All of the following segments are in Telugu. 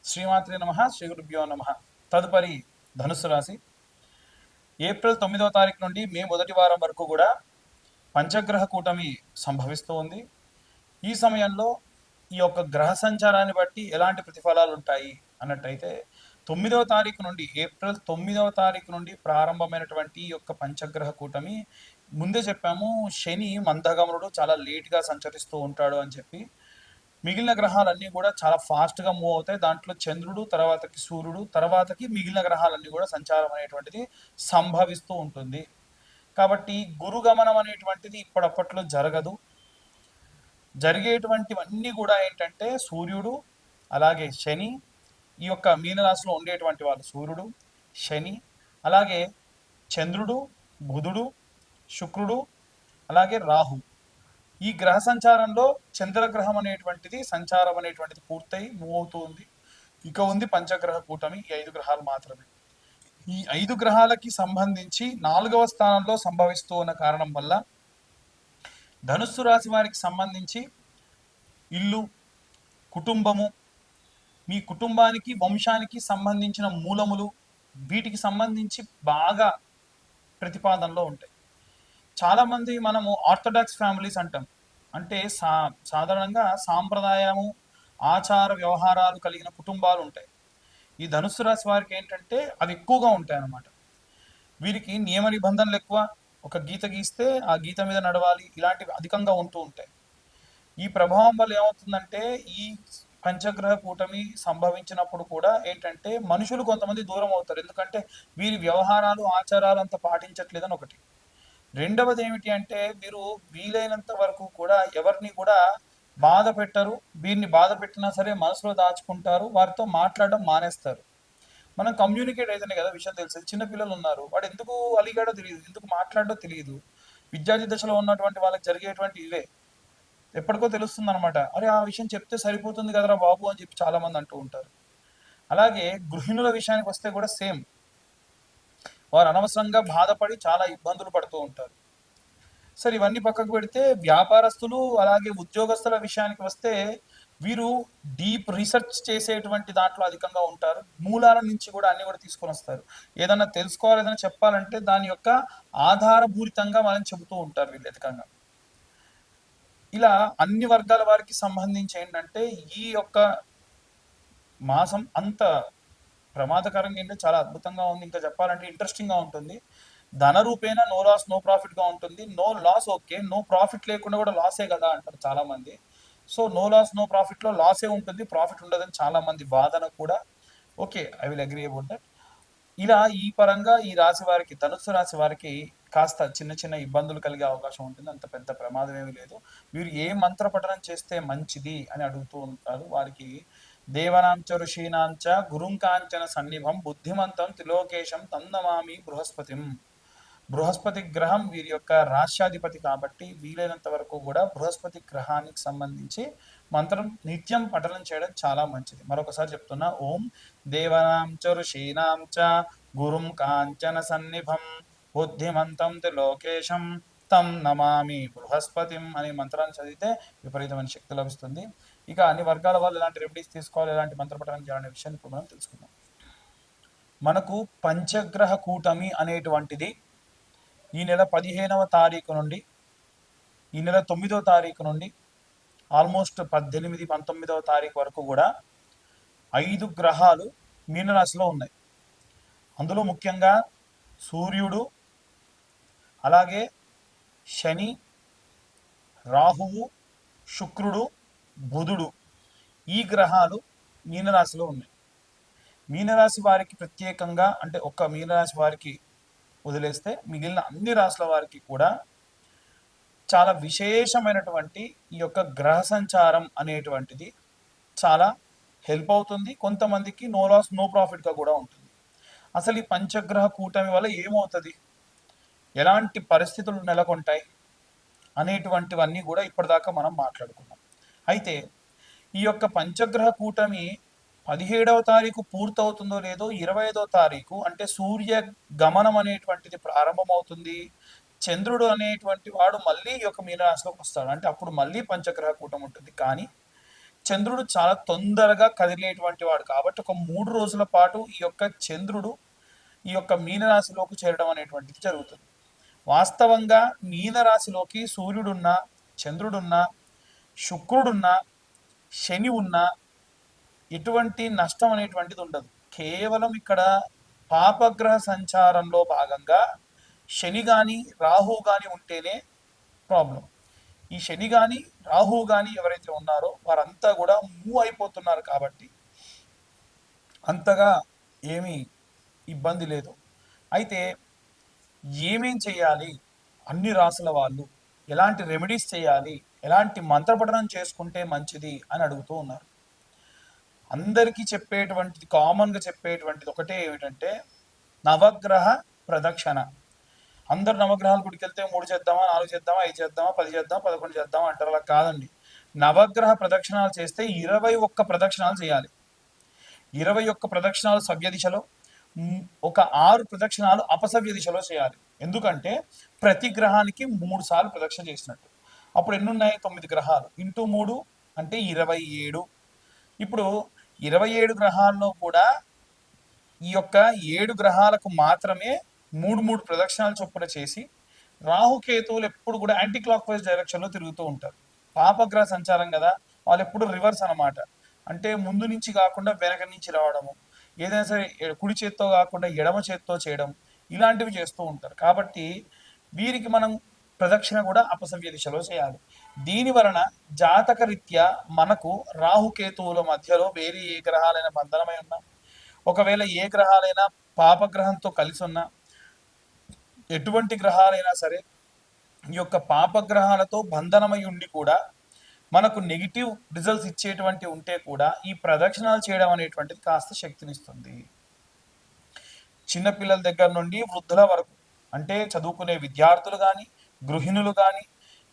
శ్రీమాత్రే నమ శ్రీ గురుభ్యో నమ. తదుపరి ధనుస్సు రాశి. ఏప్రిల్ 9వ తారీఖు నుండి మే మొదటి వారం వరకు కూడా పంచగ్రహ కూటమి సంభవిస్తూ ఉంది. ఈ సమయంలో ఈ యొక్క గ్రహ సంచారాన్ని బట్టి ఎలాంటి ప్రతిఫలాలు ఉంటాయి అన్నట్టయితే, 9వ తారీఖు నుండి ఏప్రిల్ 9వ తారీఖు నుండి ప్రారంభమైనటువంటి ఈ యొక్క పంచగ్రహ కూటమి, ముందే చెప్పాము శని మందగమనుడు, చాలా లేట్గా సంచరిస్తూ ఉంటాడు అని చెప్పి. మిగిలిన గ్రహాలన్నీ కూడా చాలా ఫాస్ట్గా మూవ్ అవుతాయి. దాంట్లో చంద్రుడు, తర్వాతకి సూర్యుడు, తర్వాతకి మిగిలిన గ్రహాలన్నీ కూడా సంచారం అనేటువంటిది సంభవిస్తూ ఉంటుంది. కాబట్టి గురుగమనం అనేటువంటిది ఇప్పటిప్పట్లో జరగదు. జరిగేటువంటివన్నీ కూడా ఏంటంటే సూర్యుడు, అలాగే శని, ఈ యొక్క మీనరాశిలో ఉండేటువంటి వాళ్ళు సూర్యుడు, శని, అలాగే చంద్రుడు, బుధుడు, శుక్రుడు, అలాగే రాహు. ఈ గ్రహ సంచారంలో చంద్రగ్రహం అనేటువంటిది సంచారం అనేటువంటిది పూర్తయి మూవ్ అవుతూ ఉంది. ఇక ఉంది పంచగ్రహ కూటమి, ఈ 5 గ్రహాలు మాత్రమే. ఈ 5 గ్రహాలకి సంబంధించి 4వ స్థానంలో సంభవిస్తూ ఉన్న కారణం వల్ల ధనుస్సు రాశి వారికి సంబంధించి ఇల్లు, కుటుంబము, మీ కుటుంబానికి వంశానికి సంబంధించిన మూలములు, వీటికి సంబంధించి బాగా ప్రతిపాదనలో ఉంటాయి. చాలామంది మనము ఆర్థోడాక్స్ ఫ్యామిలీస్ అంటాం. అంటే సాధారణంగా సాంప్రదాయము, ఆచార వ్యవహారాలు కలిగిన కుటుంబాలు ఉంటాయి. ఈ ధనుస్సు రాశి వారికి ఏంటంటే అవి ఎక్కువగా ఉంటాయి అన్నమాట. వీరికి నియమ నిబంధనలు ఎక్కువ. ఒక గీత గీస్తే ఆ గీత మీద నడవాలి, ఇలాంటివి అధికంగా ఉంటూ ఉంటాయి. ఈ ప్రభావం వల్ల ఏమవుతుందంటే, ఈ పంచగ్రహ కూటమి సంభవించినప్పుడు కూడా ఏంటంటే మనుషులు కొంతమంది దూరం అవుతారు. ఎందుకంటే వీరి వ్యవహారాలు, ఆచారాలు అంత పాటించట్లేదని ఒకటి. రెండవది ఏమిటి అంటే, మీరు వీలైనంత వరకు కూడా ఎవరిని కూడా బాధ పెట్టరు. వీరిని బాధ పెట్టినా సరే మనసులో దాచుకుంటారు. వారితో మాట్లాడడం మానేస్తారు. మనం కమ్యూనికేట్ అయితేనే కదా విషయం తెలిసేది. చిన్న పిల్లలు ఉన్నారు, వాడు ఎందుకు అలిగాడో తెలియదు, ఎందుకు మాట్లాడో తెలియదు. విద్యార్థి దశలో ఉన్నటువంటి వాళ్ళకి జరిగేటువంటి ఇవే ఎప్పటికో తెలుస్తుంది అనమాట. అరే ఆ విషయం చెప్తే సరిపోతుంది కదరా బాబు అని చెప్పి చాలా మంది అంటూ ఉంటారు. అలాగే గృహిణుల విషయానికి వస్తే కూడా సేమ్. వారు అనవసరంగా బాధపడి చాలా ఇబ్బందులు పడుతూ ఉంటారు. సరే, ఇవన్నీ పక్కకు పెడితే వ్యాపారస్తులు, అలాగే ఉద్యోగస్తుల విషయానికి వస్తే వీరు డీప్ రీసెర్చ్ చేసేటువంటి దాంట్లో అధికంగా ఉంటారు. మూలాల నుంచి కూడా అన్ని కూడా తీసుకొని వస్తారు. ఏదన్నా తెలుసుకోవాలి, ఏదైనా చెప్పాలంటే దాని యొక్క ఆధారభూరితంగా మనం చెబుతూ ఉంటారు వీళ్ళు అధికంగా. ఇలా అన్ని వర్గాల వారికి సంబంధించి ఏంటంటే ఈ యొక్క మాసం అంత ప్రమాదకరంగా ఏంటంటే చాలా అద్భుతంగా ఉంది. ఇంకా చెప్పాలంటే ఇంట్రెస్టింగ్గా ఉంటుంది. ధన రూపేణ నో లాస్ నో ప్రాఫిట్గా ఉంటుంది. No loss okay, no profit లేకుండా కూడా లాసే కదా అంటారు చాలామంది. సో నో లాస్ నో ప్రాఫిట్లో లాసే ఉంటుంది, ప్రాఫిట్ ఉండదని చాలామంది వాదన కూడా. Okay, I will agree about that. ఇలా ఈ పరంగా ఈ రాశి వారికి, ధనుస్సు రాశి వారికి కాస్త చిన్న చిన్న ఇబ్బందులు కలిగే అవకాశం ఉంటుంది. అంత పెద్ద ప్రమాదం ఏమీ లేదు. మీరు ఏ మంత్ర పఠనం చేస్తే మంచిది అని అడుగుతూ ఉంటారు. వారికి దేవనాంచ ఋషీనాంచ గురుం కాంచన సన్నిభం బుద్ధిమంతం త్రిలోకేశం తందమామి బృహస్పతిం. బృహస్పతి గ్రహం వీరి యొక్క రాష్ట్రాధిపతి కాబట్టి వీలైనంత వరకు కూడా బృహస్పతి గ్రహానికి సంబంధించి మంత్రం నిత్యం పఠనం చేయడం చాలా మంచిది. మరొకసారి చెప్తున్నా, ఓం దేవనాం చ ఋషీనాం చ గురుం కాంచన సన్నిభం బుద్ధిమంతం త్రిలోకేశం తం నమామి బృహస్పతిం అనే మంత్రాన్ని చదివితే విపరీతమైన శక్తి లభిస్తుంది. ఇక అన్ని వర్గాల వాళ్ళు ఎలాంటి రెమెడీస్ తీసుకోవాలి, ఎలాంటి మంత్రపఠనం చేయాలనే విషయాన్ని ఇప్పుడు మనం తెలుసుకుందాం. మనకు పంచగ్రహ కూటమి అనేటువంటిది ఈ నెల 15వ తారీఖు నుండి ఈ నెల 9వ తారీఖు నుండి ఆల్మోస్ట్ 18, 19వ తారీఖు వరకు కూడా 5 గ్రహాలు మీనరాశిలో ఉన్నాయి. అందులో ముఖ్యంగా సూర్యుడు, అలాగే శని, రాహువు, శుక్రుడు, బుధుడు, ఈ గ్రహాలు మీనరాశిలో ఉన్నాయి. మీనరాశి వారికి ప్రత్యేకంగా, అంటే ఒక్క మీనరాశి వారికి వదిలేస్తే మిగిలిన అన్ని రాశుల వారికి కూడా చాలా విశేషమైనటువంటి ఈ యొక్క గ్రహ సంచారం అనేటువంటిది చాలా హెల్ప్ అవుతుంది. కొంతమందికి నో లాస్ నో ప్రాఫిట్గా కూడా ఉంటుంది. అసలు ఈ పంచగ్రహ కూటమి వల్ల ఏమవుతుంది, ఎలాంటి పరిస్థితులు నెలకొంటాయి అనేటువంటివన్నీ కూడా ఇప్పటిదాకా మనం మాట్లాడుకున్నాం. అయితే ఈ యొక్క పంచగ్రహ కూటమి 17వ తారీఖు పూర్తవుతుందో లేదో 25వ తారీఖు అంటే సూర్య గమనం అనేటువంటిది ప్రారంభమవుతుంది. చంద్రుడు అనేటువంటి వాడు మళ్ళీ ఈ యొక్క మీనరాశిలోకి వస్తాడు. అంటే అప్పుడు మళ్ళీ పంచగ్రహ కూటమి ఉంటుంది. కానీ చంద్రుడు చాలా తొందరగా కదిలేటువంటి వాడు కాబట్టి ఒక 3 రోజుల పాటు ఈ యొక్క చంద్రుడు ఈ యొక్క మీనరాశిలోకి చేరడం అనేటువంటిది జరుగుతుంది. వాస్తవంగా మీనరాశిలోకి సూర్యుడున్నా, చంద్రుడున్నా, శుక్రుడున్నా, శని ఉన్నా ఎటువంటి నష్టం అనేటువంటిది ఉండదు. కేవలం ఇక్కడ పాపగ్రహ సంచారంలో భాగంగా శని కానీ రాహు కానీ ఉంటేనే ప్రాబ్లం. ఈ శని కానీ రాహు కానీ ఎవరైతే ఉన్నారో వారంతా కూడా మూవ్ అయిపోతున్నారు కాబట్టి అంతగా ఏమీ ఇబ్బంది లేదు. అయితే ఏమేం చేయాలి, అన్ని రాసుల వాళ్ళు ఎలాంటి రెమెడీస్ చేయాలి, ఎలాంటి మంత్రపఠనం చేసుకుంటే మంచిది అని అడుగుతూ ఉన్నారు. అందరికీ చెప్పేటువంటిది, కామన్గా చెప్పేటువంటిది ఒకటే ఏమిటంటే నవగ్రహ ప్రదక్షిణ. అందరు నవగ్రహాల గుడికి వెళ్తే 3 చేద్దామా, 4 చేద్దామా, 5 చేద్దామా, 10 చేద్దామా, 11 చేద్దామా అంటారు. అలా కాదండి. నవగ్రహ ప్రదక్షిణాలు చేస్తే 21 ప్రదక్షిణాలు చేయాలి. 21 ప్రదక్షిణాలు సవ్య దిశలో, ఒక 6 ప్రదక్షిణాలు అపసవ్య దిశలో చేయాలి. ఎందుకంటే ప్రతి గ్రహానికి 3 సార్లు ప్రదక్షిణ చేసినట్టు. అప్పుడు ఎన్ని ఉన్నాయి? 9 గ్రహాలు ఇంటూ 3 అంటే 27. ఇప్పుడు 27 గ్రహాల్లో కూడా ఈ యొక్క 7 గ్రహాలకు మాత్రమే 3 ప్రదక్షిణాలు చొప్పున చేసి, రాహుకేతువులు ఎప్పుడు కూడా యాంటీ క్లాక్ వైజ్ డైరెక్షన్లో తిరుగుతూ ఉంటారు. పాపగ్రహ సంచారం కదా, వాళ్ళు ఎప్పుడు రివర్స్ అనమాట. అంటే ముందు నుంచి కాకుండా వెనక నుంచి రావడము, ఏదైనా సరే కుడి చేత్తో కాకుండా ఎడమ చేత్తో చేయడం, ఇలాంటివి చేస్తూ ఉంటారు. కాబట్టి వీరికి మనం ప్రదక్షిణ కూడా అపసవ్య దిశలో చేయాలి. దీని వలన జాతక రీత్యా మనకు రాహుకేతువుల మధ్యలో వేరే ఏ గ్రహాలైన బంధనమై ఉన్నా, ఒకవేళ ఏ గ్రహాలైనా పాపగ్రహంతో కలిసి ఉన్నా, ఎటువంటి గ్రహాలైనా సరే ఈ యొక్క పాపగ్రహాలతో బంధనమై ఉండి కూడా మనకు నెగిటివ్ రిజల్ట్స్ ఇచ్చేటువంటి ఉంటే కూడా ఈ ప్రదక్షిణాలు చేయడం అనేటువంటిది కాస్త శక్తినిస్తుంది. చిన్నపిల్లల దగ్గర నుండి వృద్ధుల వరకు, అంటే చదువుకునే విద్యార్థులు కానీ, గృహిణులు కానీ,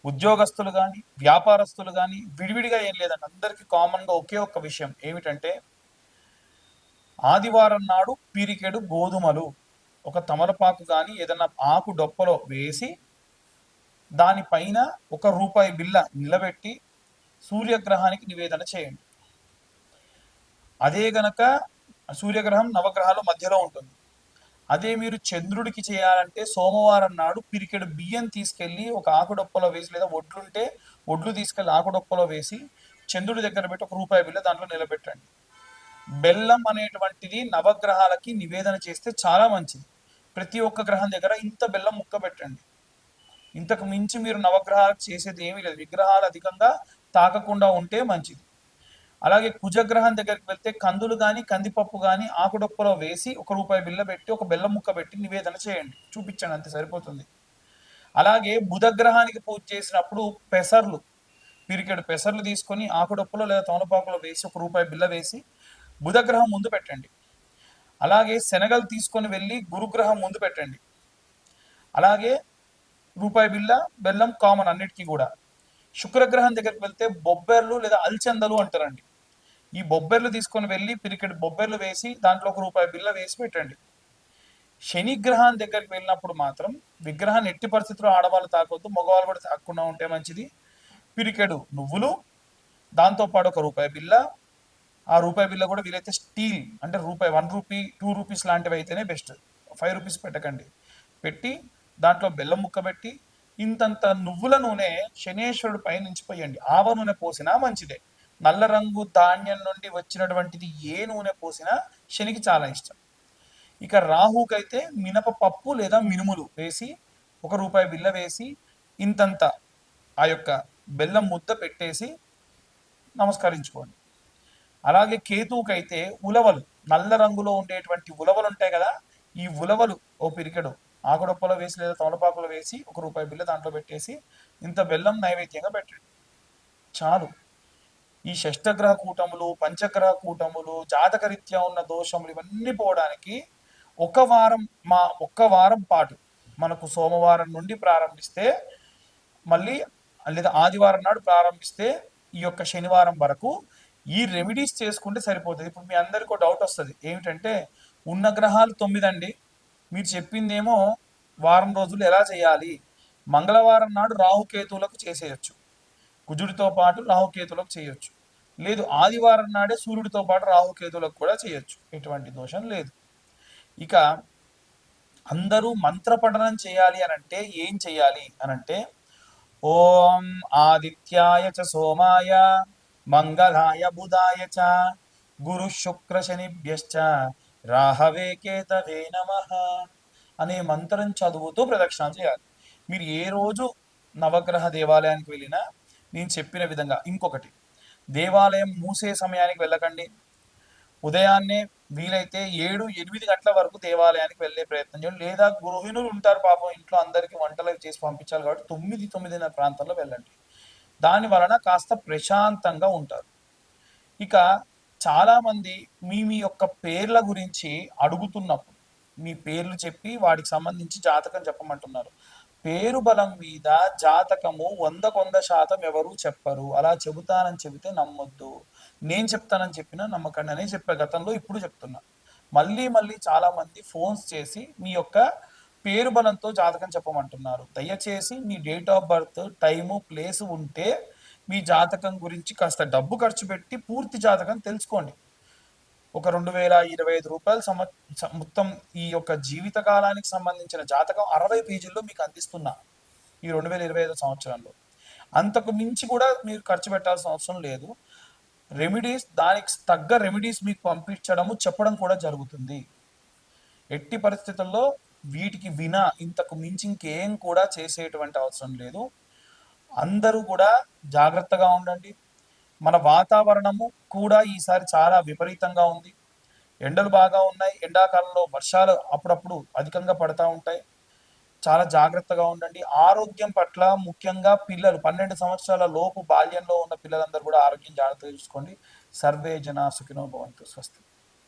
ఉద్యోగస్తులు కానీ, వ్యాపారస్తులు కానీ, విడివిడిగా ఏం లేదండి, అందరికీ కామన్గా ఒకే ఒక్క విషయం ఏమిటంటే ఆదివారం నాడు పిరికెడు గోధుమలు ఒక తమలపాకు కానీ ఏదన్నా ఆకు డొప్పలో వేసి దానిపైన ₹1 బిల్ల నిలబెట్టి సూర్యగ్రహానికి నివేదన చేయండి. అదే గనక సూర్యగ్రహం నవగ్రహాల మధ్యలో ఉంటుంది. అదే మీరు చంద్రుడికి చేయాలంటే సోమవారం నాడు పిరికెడు బియ్యం తీసుకెళ్ళి ఒక ఆకుడొప్పలో వేసి, లేదా ఒడ్లుంటే ఒడ్లు తీసుకెళ్ళి ఆకుడొప్పలో వేసి చంద్రుడి దగ్గర పెట్టి ₹1 బిల్ల దాంట్లో నిలబెట్టండి. బెల్లం అనేటువంటిది నవగ్రహాలకి నివేదన చేస్తే చాలా మంచిది. ప్రతి ఒక్క గ్రహం దగ్గర ఇంత బెల్లం ముక్క పెట్టండి. ఇంతకు మించి మీరు నవగ్రహాలకు చేసేది ఏమీ లేదు. విగ్రహాలు అధికంగా తాకకుండా ఉంటే మంచిది. అలాగే కుజగ్రహం దగ్గరికి వెళ్తే కందులు కానీ కందిపప్పు కానీ ఆకుడొప్పలో వేసి ₹1 బిల్ల పెట్టి ఒక బెల్లం ముక్క పెట్టి నివేదన చేయండి, చూపించండి, అంతే సరిపోతుంది. అలాగే బుధగ్రహానికి పూజ చేసినప్పుడు పెసర్లు, పిరికెడు పెసర్లు తీసుకొని ఆకుడొప్పలో లేదా తమలపాకులో వేసి ₹1 బిల్ల వేసి బుధగ్రహం ముందు పెట్టండి. అలాగే శనగలు తీసుకొని వెళ్ళి గురుగ్రహం ముందు పెట్టండి. అలాగే ₹1 బిల్ల బెల్లం కామన్ అన్నిటికీ కూడా. శుక్రగ్రహం దగ్గరికి వెళ్తే బొబ్బెర్లు లేదా అల్చందలు అంటారండి. ఈ బొబ్బెర్లు తీసుకొని వెళ్ళి పిరికెడు బొబ్బెర్లు వేసి దాంట్లో ₹1 బిల్ల వేసి పెట్టండి. శని గ్రహం దగ్గరికి వెళ్ళినప్పుడు మాత్రం విగ్రహాన్ని ఎట్టి పరిస్థితుల్లో ఆడవాళ్ళు తాకొద్దు, మగవాళ్ళు కూడా తాకుండా ఉంటే మంచిది. పిరికెడు నువ్వులు, దాంతోపాటు ₹1 బిల్ల, ఆ ₹1 బిల్ల కూడా వీలైతే స్టీల్, అంటే ₹1, ₹2 లాంటివి అయితేనే బెస్ట్. ₹5 పెట్టకండి. పెట్టి దాంట్లో బెల్లం ముక్క పెట్టి ఇంతంత నువ్వుల నూనె శనేశ్వరుడు పైనుంచి పోయండి. ఆవ నూనె పోసినా మంచిదే. నల్ల రంగు ధాన్యం నుండి వచ్చినటువంటిది ఏ నూనె పోసినా శనికి చాలా ఇష్టం. ఇక రాహుకైతే మినపప్పు లేదా మినుములు వేసి ₹1 బిల్ల వేసి ఇంతంత ఆ యొక్క బెల్లం ముద్ద పెట్టేసి నమస్కరించుకోండి. అలాగే కేతువుకైతే ఉలవలు, నల్ల రంగులో ఉండేటువంటి ఉలవలు ఉంటాయి కదా, ఈ ఉలవలు ఓ పిరికెడు ఆకుడొప్పలో వేసి లేదా తమలపాకులో వేసి ₹1 బిల్ల దాంట్లో పెట్టేసి ఇంత బెల్లం నైవేద్యంగా పెట్టండి, చాలు. ఈ షష్టగ్రహ కూటములు, పంచగ్రహ కూటములు, జాతకరీత్యా ఉన్న దోషములు ఇవన్నీ పోవడానికి ఒక్క వారం పాటు మనకు సోమవారం నుండి ప్రారంభిస్తే మళ్ళీ, లేదా ఆదివారం నాడు ప్రారంభిస్తే ఈ యొక్క శనివారం వరకు ఈ రెమెడీస్ చేసుకుంటే సరిపోతుంది. ఇప్పుడు మీ అందరికీ డౌట్ వస్తుంది, ఏమిటంటే ఉన్న గ్రహాలు 9 అండి, మీరు చెప్పిందేమో వారం రోజులు ఎలా చేయాలి? మంగళవారం నాడు రాహుకేతువులకు చేసేయచ్చు, కుజుడితో పాటు రాహుకేతువులకు చేయొచ్చు. లేదు ఆదివారం నాడే సూర్యుడితో పాటు రాహుకేతువులకు కూడా చేయొచ్చు, ఎటువంటి దోషం లేదు. ఇక అందరూ మంత్ర పఠనం చేయాలి అని అంటే ఏం చేయాలి అని అంటే, ఓం ఆదిత్యాయ చ సోమాయ మంగళాయ బుధాయ చ గురు శుక్ర శనిభ్యశ్చ రాహవే కేతవే నమః అనే మంత్రం చదువుతూ ప్రదక్షిణ చేయాలి. మీరు ఏ రోజు నవగ్రహ దేవాలయానికి వెళ్ళినా నేను చెప్పిన విధంగా. ఇంకొకటి, దేవాలయం మూసే సమయానికి వెళ్ళకండి. ఉదయాన్నే వీలైతే 7-8 గంటల వరకు దేవాలయానికి వెళ్ళే ప్రయత్నం చేయండి. లేదా గృహిణులు ఉంటారు పాపం, ఇంట్లో అందరికీ వంటలు అవి చేసి పంపించాలి కాబట్టి 9-9:30 ప్రాంతంలో వెళ్ళండి. దాని వలన కాస్త ప్రశాంతంగా ఉంటారు. ఇక చాలామంది మీ మీ యొక్క పేర్ల గురించి అడుగుతున్నప్పుడు మీ పేర్లు చెప్పి వాటికి సంబంధించి జాతకం చెప్పమంటున్నారు. పేరు బలం మీద జాతకము 100% ఎవరు చెప్పరు. అలా చెబుతానని చెబితే నమ్మొద్దు. నేను చెప్తానని చెప్పినా నమ్మకండి అనే చెప్పా గతంలో, ఇప్పుడు చెప్తున్నా. మళ్ళీ మళ్ళీ చాలామంది ఫోన్స్ చేసి మీ యొక్క పేరు బలంతో జాతకం చెప్పమంటున్నారు. దయచేసి మీ date of birth, time, place ఉంటే మీ జాతకం గురించి కాస్త డబ్బు ఖర్చు పెట్టి పూర్తి జాతకం తెలుసుకోండి. ఒక రూ. 2025 మొత్తం ఈ యొక్క జీవిత కాలానికి సంబంధించిన జాతకం 60 పేజీల్లో మీకు అందిస్తున్నా ఈ 2025 సంవత్సరంలో. అంతకు మించి కూడా మీరు ఖర్చు పెట్టాల్సిన అవసరం లేదు. రెమెడీస్, దానికి తగ్గ రెమెడీస్ మీకు పంపించడము చెప్పడం కూడా జరుగుతుంది. ఎట్టి పరిస్థితుల్లో వీటికి వినా ఇంతకు మించి ఇంకేం కూడా చేసేటువంటి అవసరం లేదు. అందరూ కూడా జాగ్రత్తగా ఉండండి. మన వాతావరణము కూడా ఈసారి చాలా విపరీతంగా ఉంది. ఎండలు బాగా ఉన్నాయి. ఎండాకాలంలో వర్షాలు అప్పుడప్పుడు అధికంగా పడతా ఉంటాయి. చాలా జాగ్రత్తగా ఉండండి. ఆరోగ్యం పట్ల ముఖ్యంగా పిల్లలు 12 సంవత్సరాల లోపు బాల్యంలో ఉన్న పిల్లలందరూ కూడా ఆరోగ్యం జాగ్రత్తగా చూసుకోండి. సర్వే జన సుఖినో భవంతు. స్వస్తి.